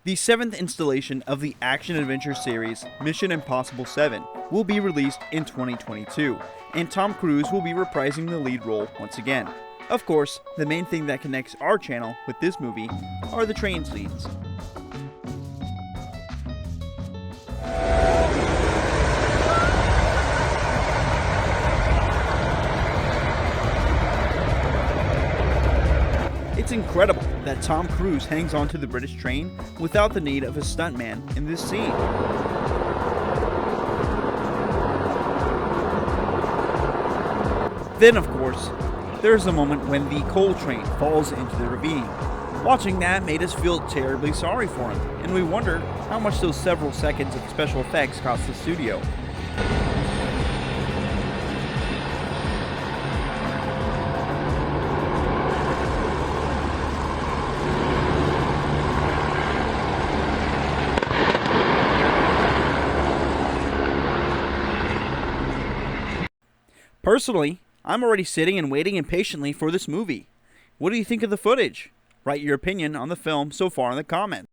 The 7th installation of the action-adventure series Mission Impossible 7 will be released in 2022, and Tom Cruise will be reprising the lead role once again. Of course, the main thing that connects our channel with this movie are the train scenes. It's incredible that Tom Cruise hangs onto the British train without the need of a stuntman in this scene. Then, of course, there's the moment when the coal train falls into the ravine. Watching that made us feel terribly sorry for him, and we wondered how much those several seconds of special effects cost the studio. Personally, I'm already sitting and waiting impatiently for this movie. What do you think of the footage? Write your opinion on the film so far in the comments.